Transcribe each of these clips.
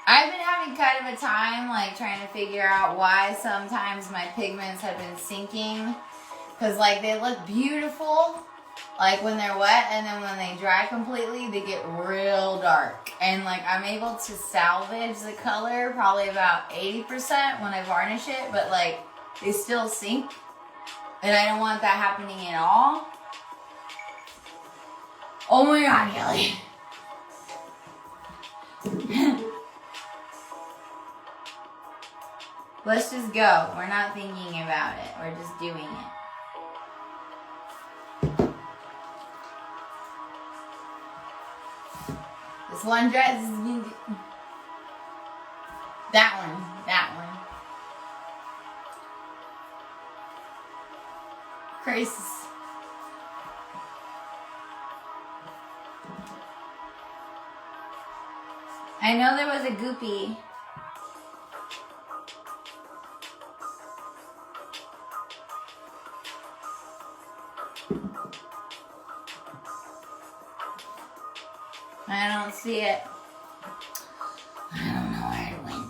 I've been having kind of a time like trying to figure out why sometimes my pigments have been sinking. Because like they look beautiful like when they're wet, and then when they dry completely they get real dark. And like I'm able to salvage the color probably about 80% when I varnish it, but like they still sink. And I don't want that happening at all. Oh my god, Kelly. Let's just go. We're not thinking about it. We're just doing it. This one dress is that one. That one. Crisis. I know there was a goopy. I don't see it. I don't know where it went.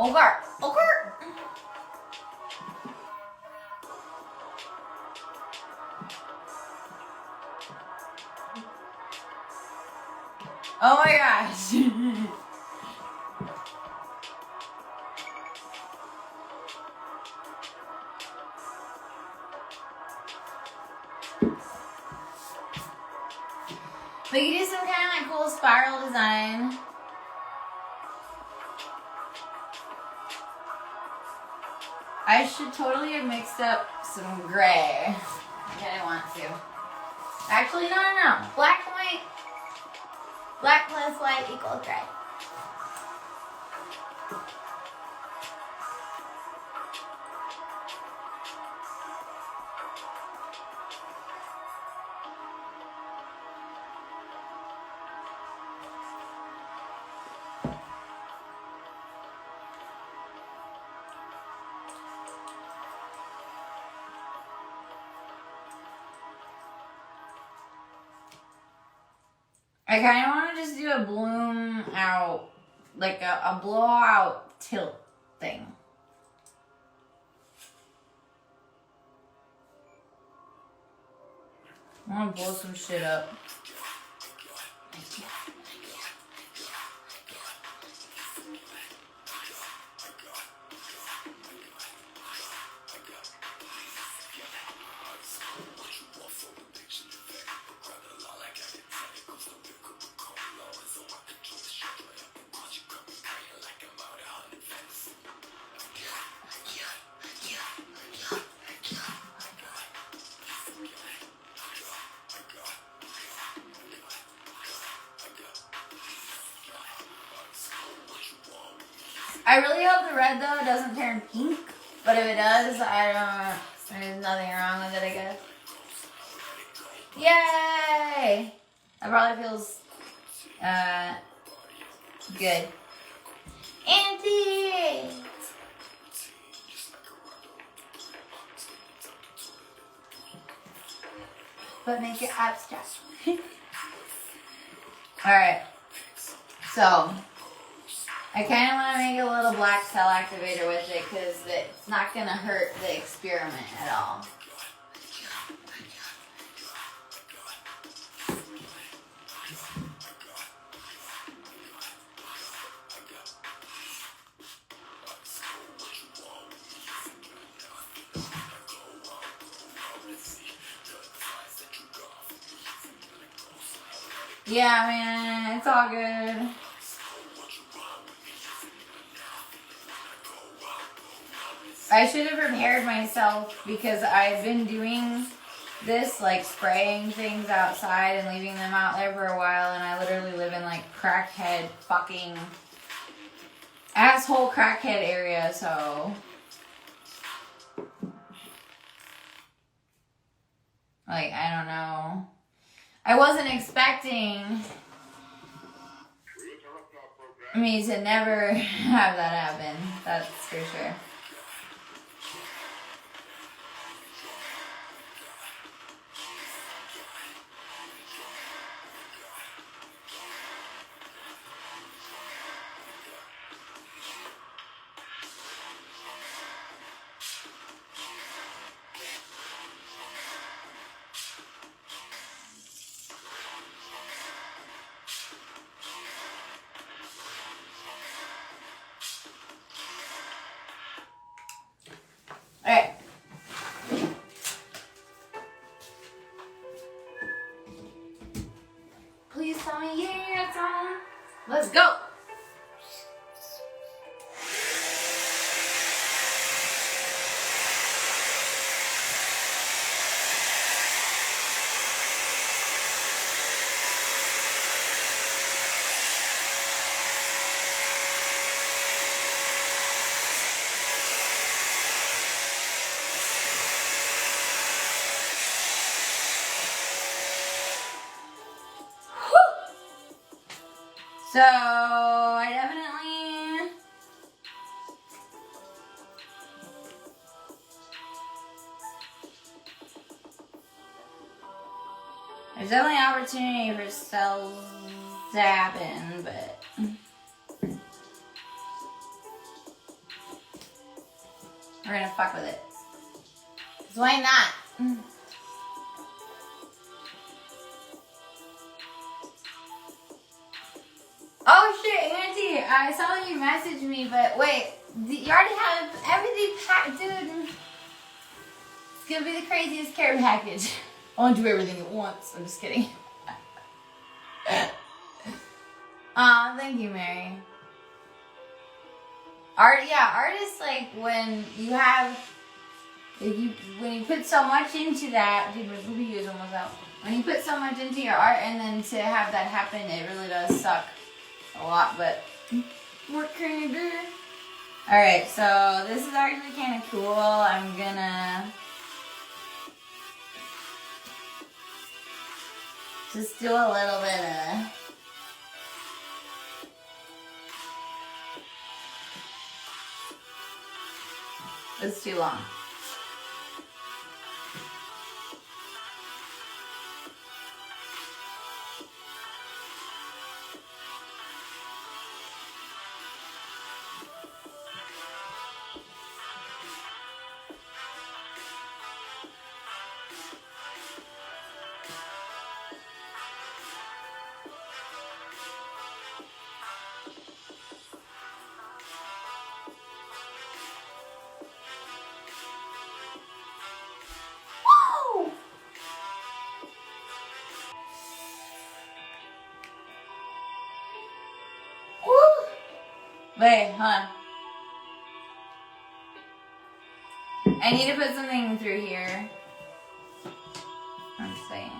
Oh god, oh god. Oh my gosh. But you do some kind of like cool spiral design. I should totally have mixed up some gray. I didn't want to. Actually, no. Black and white. Black plus white equals gray. I kind of want to just do a bloom out, like a blowout tilt thing. I want to blow some shit up. I really hope the red though doesn't turn pink, but if it does, I don't. There's nothing wrong with it, I guess. Yay! That probably feels good. Auntie! But make it abstract. Alright. So, I kind of want to make a little black cell activator with it because it's not going to hurt the experiment at all. Yeah, man, it's all good. I should have prepared myself because I've been doing this, like spraying things outside and leaving them out there for a while, and I literally live in like crackhead fucking asshole crackhead area, so like I don't know. I wasn't expecting me to never have that happen. That's for sure. Alright. Please tell me yeah, it's on. Let's go. So, there's definitely opportunity for cells to happen, but we're gonna fuck with it. 'Cause why not? Oh shit, Auntie, I saw you message me, but wait, you already have everything packed, dude. It's gonna be the craziest care package. I want to do everything at once. I'm just kidding. Aw, thank you, Mary. Artists, like, when you put so much into that, dude, my movie is almost out. When you put so much into your art and then to have that happen, it really does suck a lot, but what can you do? Alright, so this is actually kind of cool. I'm gonna just do a little bit of... It's too long. Wait, hold on. I need to put something through here. I'm saying.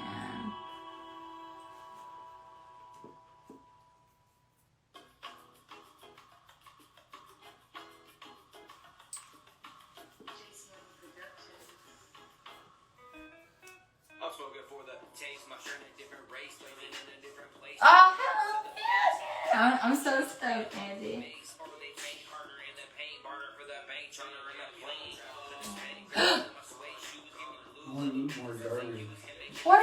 Oh, hello, Andy. I'm so stoked, Andy. What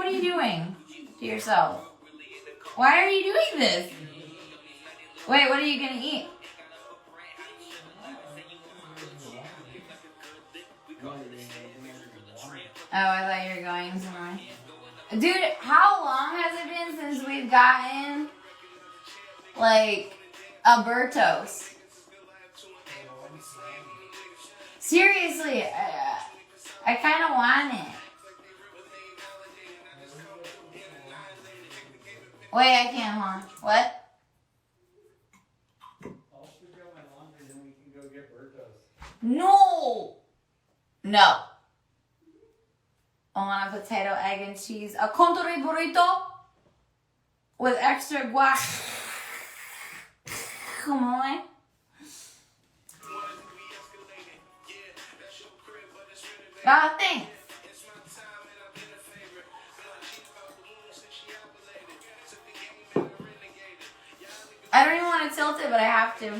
are you doing to yourself? Why are you doing this? Wait, what are you gonna eat? Oh, I thought you were going somewhere. Dude, how long has it been since we've gotten, like, Albertos? Seriously, I kind of want it. Wait, I can't, huh? What? I'll sweep out my laundry, then we can go get Bertos. No! No. on a potato, egg, and cheese. A contori burrito with extra guac. Come on. Ah, thanks. I don't even want to tilt it, but I have to.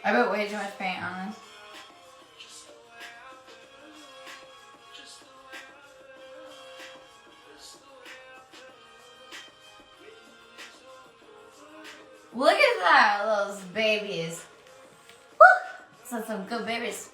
I put way too much paint on this. Look at that, those babies. Woo! That's some good babies.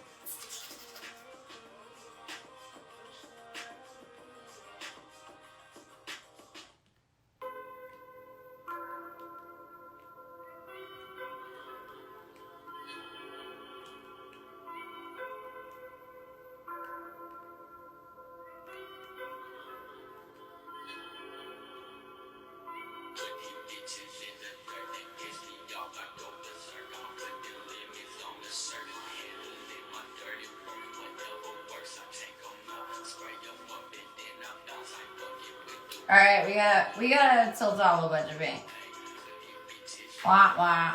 All right, we gotta tilt off a bunch of paint. Wah wah.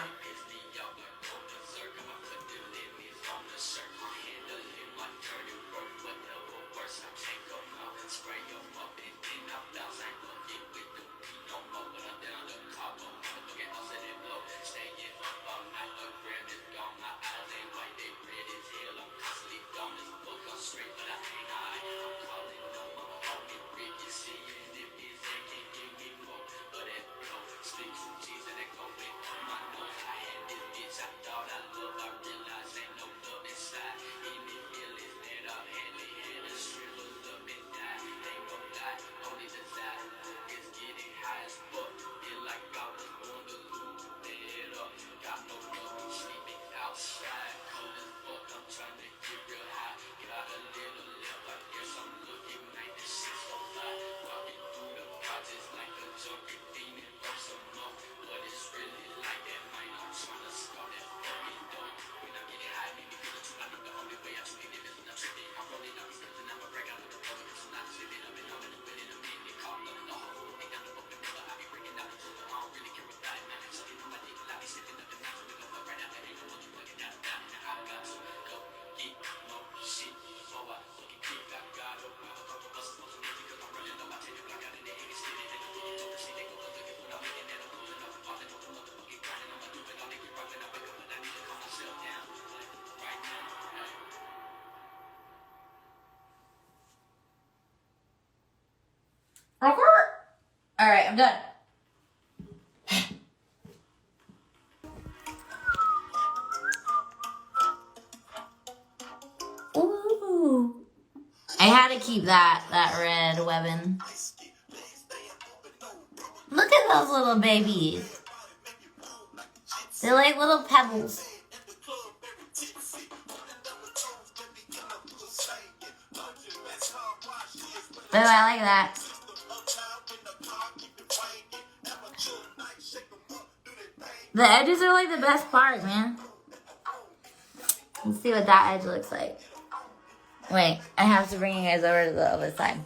All right, I'm done. Ooh. I had to keep that red webbing. Look at those little babies. They're like little pebbles. Oh, I like that. The edges are like the best part, man. Let's see what that edge looks like. Wait, I have to bring you guys over to the other side.